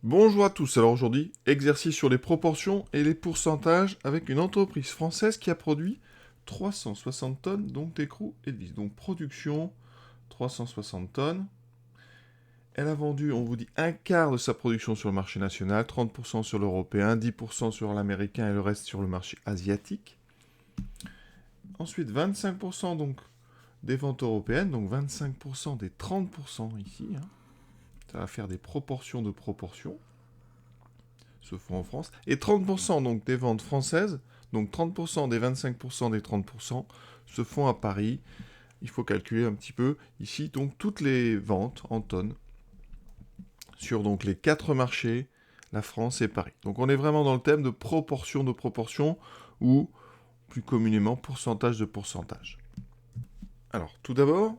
Bonjour à tous, alors aujourd'hui, exercice sur les proportions et les pourcentages avec une entreprise française qui a produit 360 tonnes donc d'écrous et de vis. Donc production, 360 tonnes. Elle a vendu, on vous dit, un quart de sa production sur le marché national, 30% sur l'européen, 10% sur l'américain et le reste sur le marché asiatique. Ensuite, 25% donc des ventes européennes, donc 25% des 30% ici. Ça va faire des proportions de proportions. Se font en France, et 30% donc des ventes françaises, donc 30% des 25% des 30% se font à Paris. Il faut calculer un petit peu ici donc toutes les ventes en tonnes sur donc les 4 marchés, la France et Paris. Donc on est vraiment dans le thème de proportion ou plus communément pourcentage de pourcentage. Alors tout d'abord,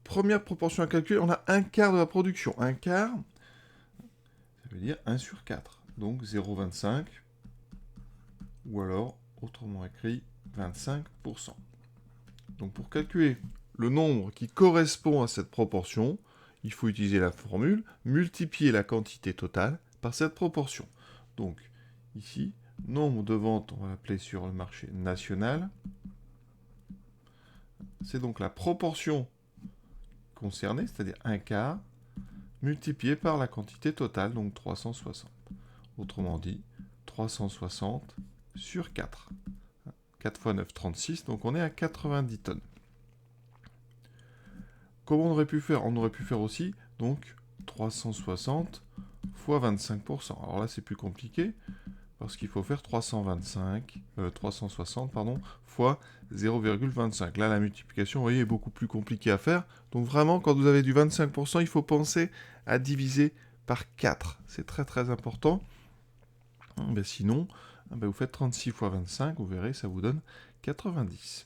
première proportion à calculer, on a un quart de la production. Un quart, ça veut dire 1 sur 4. Donc 0,25 ou alors, autrement écrit, 25%. Donc pour calculer le nombre qui correspond à cette proportion, il faut utiliser la formule, multiplier la quantité totale par cette proportion. Donc ici, nombre de ventes, on va l'appeler sur le marché national, c'est donc la proportion concernée, c'est-à-dire un quart, multiplié par la quantité totale, donc 360. Autrement dit, 360 sur 4. 4 fois 9, 36, donc on est à 90 tonnes. Comment on aurait pu faire? On aurait pu faire aussi, donc, 360 fois 25%. Alors là, c'est plus compliqué, parce qu'il faut faire 360 fois 0,25. Là, la multiplication, vous voyez, est beaucoup plus compliquée à faire. Donc vraiment, quand vous avez du 25%, il faut penser à diviser par 4. C'est très très important. Sinon, vous faites 36 fois 25, vous verrez, ça vous donne 90.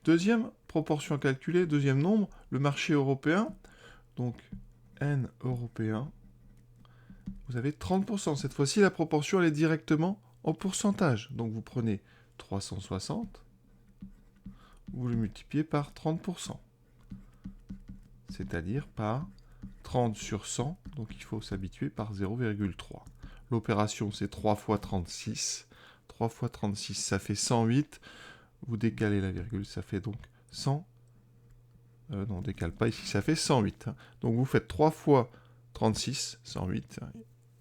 Deuxième proportion à calculer, deuxième nombre, le marché européen. Donc N européen, vous avez 30%. Cette fois-ci, la proportion elle est directement en pourcentage. Donc vous prenez 360, vous le multipliez par 30%. C'est-à-dire par 30 sur 100, donc il faut s'habituer par 0,3. L'opération c'est 3 fois 36. 3 fois 36, ça fait 108. Vous décalez la virgule, ça fait donc 100. Non, on ne décale pas ici, ça fait 108. Donc vous faites 3 fois 36, 108.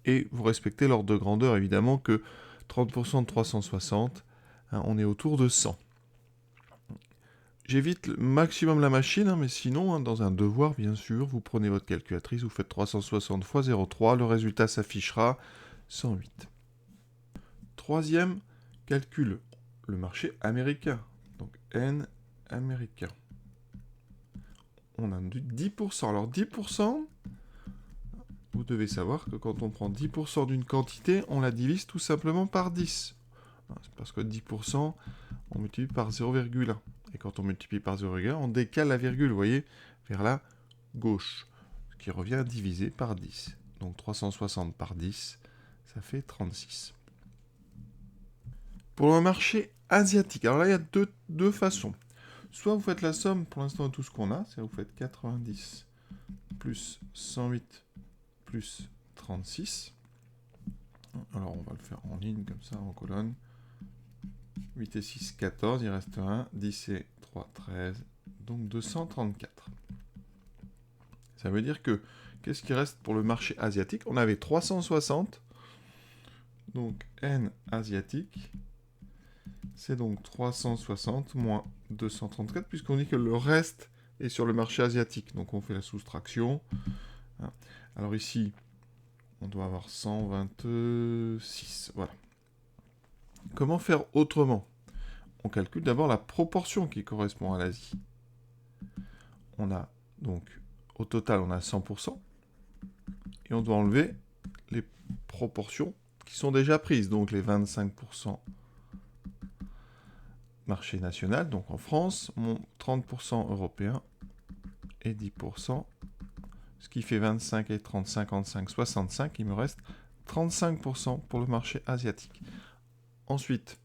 Et vous respectez l'ordre de grandeur, évidemment, que 30% de 360, on est autour de 100. J'évite le maximum la machine, mais sinon, dans un devoir, bien sûr, vous prenez votre calculatrice, vous faites 360 fois 0,3, le résultat s'affichera 108. Troisième calcul, le marché américain. Donc N américain. On a du 10%. Alors 10%, vous devez savoir que quand on prend 10% d'une quantité, on la divise tout simplement par 10. C'est parce que 10%, on multiplie par 0,1. Et quand on multiplie par 0,1, on décale la virgule, vous voyez, vers la gauche. Ce qui revient à diviser par 10. Donc 360 par 10, ça fait 36. Pour le marché asiatique, alors là, il y a deux façons. Soit vous faites la somme pour l'instant de tout ce qu'on a, c'est-à-dire vous faites 90 plus 108 plus 36. Alors on va le faire en ligne comme ça, en colonne. 8 et 6, 14, il reste 1. 10 et 3, 13. Donc 234. Ça veut dire que, qu'est-ce qui reste pour le marché asiatique? On avait 360. Donc N asiatique, c'est donc 360 moins 234, puisqu'on dit que le reste est sur le marché asiatique. Donc on fait la soustraction. Alors ici, on doit avoir 126. Voilà. Comment faire autrement? On calcule d'abord la proportion qui correspond à l'Asie. On a donc, au total, on a 100%. Et on doit enlever les proportions qui sont déjà prises. Donc les 25% marché national, donc en France, 30% européen et 10%. Ce qui fait 25 et 30, 55, 65. Il me reste 35% pour le marché asiatique. Ensuite,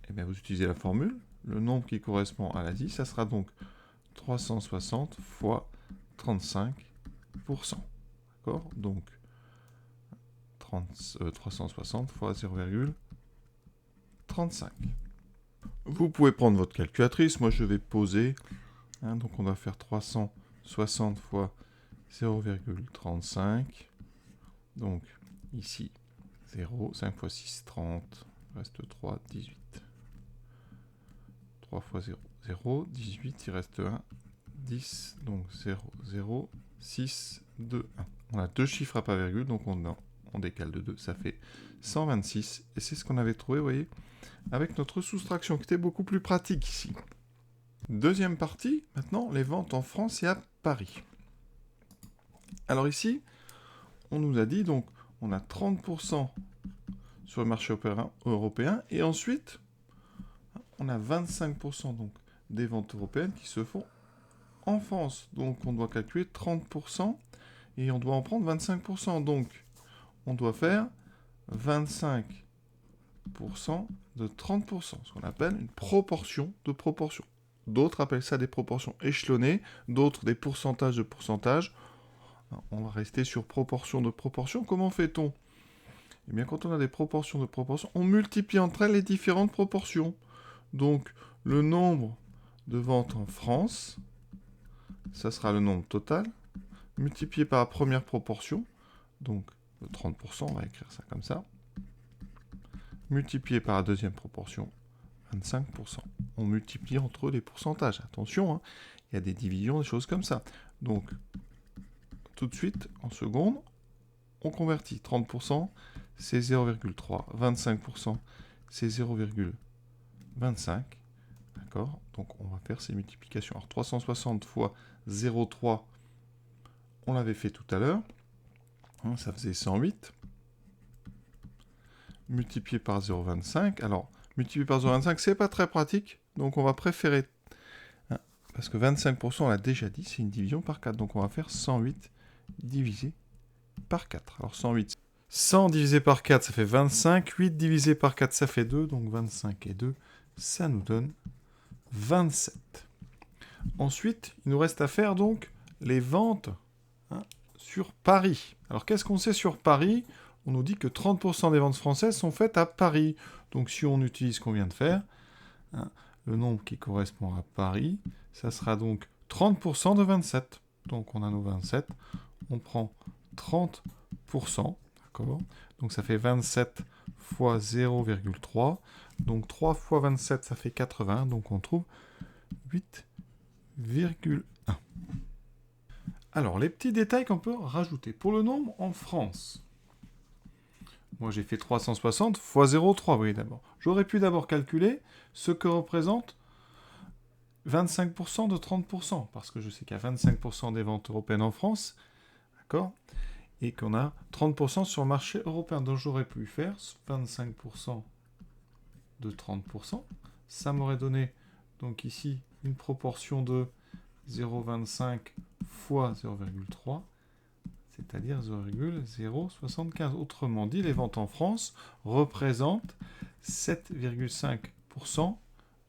vous utilisez la formule. Le nombre qui correspond à l'Asie, ça sera donc 360 fois 35%. D'accord? Donc 360 fois 0,35. Vous pouvez prendre votre calculatrice, moi je vais poser, donc on va faire 360 fois 0,35, donc ici 0, 5 fois 6, 30, reste 3, 18. 3 fois 0, 0, 18, il reste 1, 10, donc 0, 0, 6, 2, 1. On a deux chiffres à pas virgule, donc on décale de 2, ça fait 126, et c'est ce qu'on avait trouvé, vous voyez, avec notre soustraction, qui était beaucoup plus pratique ici. Deuxième partie, maintenant, les ventes en France et à Paris. Alors ici, on nous a dit, donc, on a 30% sur le marché européen, et ensuite, on a 25% donc, des ventes européennes qui se font en France. Donc, on doit calculer 30%, et on doit en prendre 25%. Donc, on doit faire 25% de 30%, ce qu'on appelle une proportion de proportion. D'autres appellent ça des proportions échelonnées, d'autres des pourcentages de pourcentage. On va rester sur proportion de proportion. Comment fait-on? Eh bien, quand on a des proportions de proportion, on multiplie entre elles les différentes proportions. Donc, le nombre de ventes en France, ça sera le nombre total, multiplié par la première proportion, donc 30%, on va écrire ça comme ça, multiplié par la deuxième proportion, 25%. On multiplie entre eux les pourcentages. Attention, il y a des divisions, des choses comme ça. Donc, tout de suite, en seconde, on convertit. 30%, c'est 0,3. 25%, c'est 0,25. D'accord? Donc, on va faire ces multiplications. Alors, 360 fois 0,3, on l'avait fait tout à l'heure. Ça faisait 108. Multiplié par 0,25. Alors, multiplié par 0,25, c'est pas très pratique. Donc, on va préférer... parce que 25%, on l'a déjà dit, c'est une division par 4. Donc, on va faire 108 divisé par 4. Alors, 100 divisé par 4, ça fait 25. 8 divisé par 4, ça fait 2. Donc, 25 et 2, ça nous donne 27. Ensuite, il nous reste à faire donc les ventes sur Paris. Alors, qu'est-ce qu'on sait sur Paris? On nous dit que 30% des ventes françaises sont faites à Paris. Donc, si on utilise ce qu'on vient de faire, le nombre qui correspond à Paris, ça sera donc 30% de 27. Donc, on a nos 27. On prend 30%. D'accord? Donc, ça fait 27 fois 0,3. Donc, 3 fois 27, ça fait 80. Donc, on trouve 8,1. Alors, les petits détails qu'on peut rajouter. Pour le nombre en France, moi j'ai fait 360 fois 0,3, vous voyez d'abord. J'aurais pu d'abord calculer ce que représente 25% de 30%, parce que je sais qu'il y a 25% des ventes européennes en France, d'accord, et qu'on a 30% sur le marché européen. Donc j'aurais pu faire 25% de 30%. Ça m'aurait donné, donc ici, une proportion de 0,25 fois 0,3, c'est-à-dire 0,075. Autrement dit, les ventes en France représentent 7,5%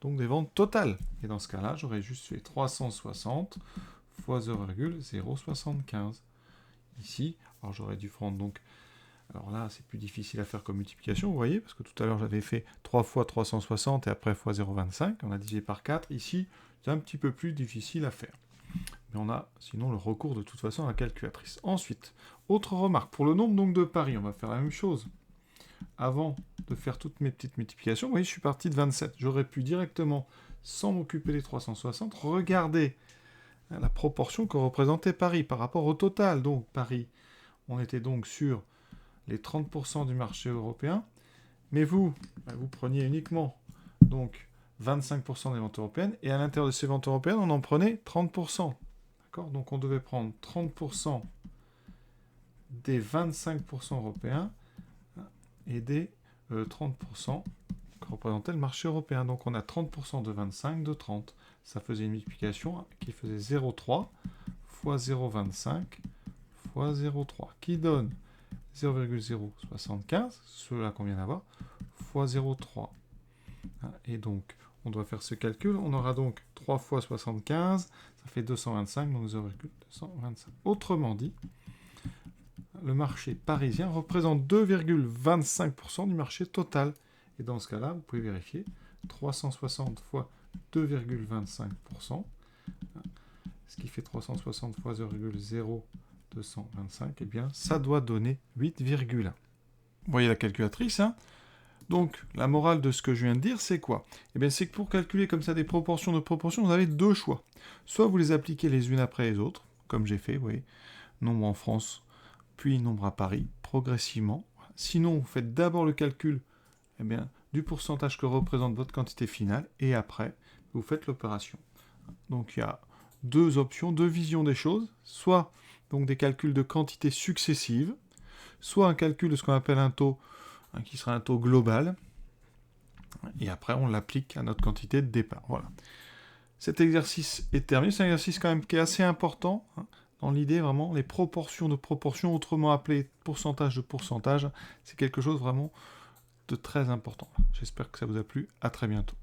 donc des ventes totales. Et dans ce cas-là, j'aurais juste fait 360 fois 0,075. Ici, alors j'aurais dû prendre donc... Alors là, c'est plus difficile à faire comme multiplication, vous voyez, parce que tout à l'heure, j'avais fait 3 fois 360 et après fois 0,25. On a divisé par 4. Ici, c'est un petit peu plus difficile à faire. Mais on a sinon le recours de toute façon à la calculatrice. Ensuite, autre remarque, pour le nombre donc de Paris, on va faire la même chose. Avant de faire toutes mes petites multiplications, vous voyez, je suis parti de 27. J'aurais pu directement, sans m'occuper des 360, regarder la proportion que représentait Paris par rapport au total. Donc Paris, on était donc sur les 30% du marché européen. Mais vous preniez uniquement donc 25% des ventes européennes, et à l'intérieur de ces ventes européennes, on en prenait 30%. D'accord? Donc on devait prendre 30% des 25% européens et des 30% qui représentaient le marché européen. Donc on a 30% de 25 de 30. Ça faisait une multiplication qui faisait 0,3 fois 0,25 fois 0,3, qui donne 0,075, ceux-là qu'on vient d'avoir, fois 0,3. Et donc, on doit faire ce calcul. On aura donc 3 fois 75, ça fait 225, donc 0,225. Autrement dit, le marché parisien représente 2,25% du marché total. Et dans ce cas-là, vous pouvez vérifier 360 fois 2,25%, ce qui fait 360 fois 0,0225, eh bien, ça doit donner 8,1. Vous voyez la calculatrice, hein? Donc, la morale de ce que je viens de dire, c'est quoi? Eh bien, c'est que pour calculer comme ça des proportions de proportions, vous avez deux choix. Soit vous les appliquez les unes après les autres, comme j'ai fait, vous voyez, nombre en France, puis nombre à Paris, progressivement. Sinon, vous faites d'abord le calcul eh bien, du pourcentage que représente votre quantité finale, et après, vous faites l'opération. Donc, il y a deux options, deux visions des choses, soit donc des calculs de quantité successives, soit un calcul de ce qu'on appelle un taux, qui sera un taux global, et après on l'applique à notre quantité de départ. Voilà. Cet exercice est terminé, c'est un exercice quand même qui est assez important, dans l'idée vraiment, les proportions de proportions, autrement appelées pourcentage de pourcentage, c'est quelque chose vraiment de très important. J'espère que ça vous a plu, à très bientôt.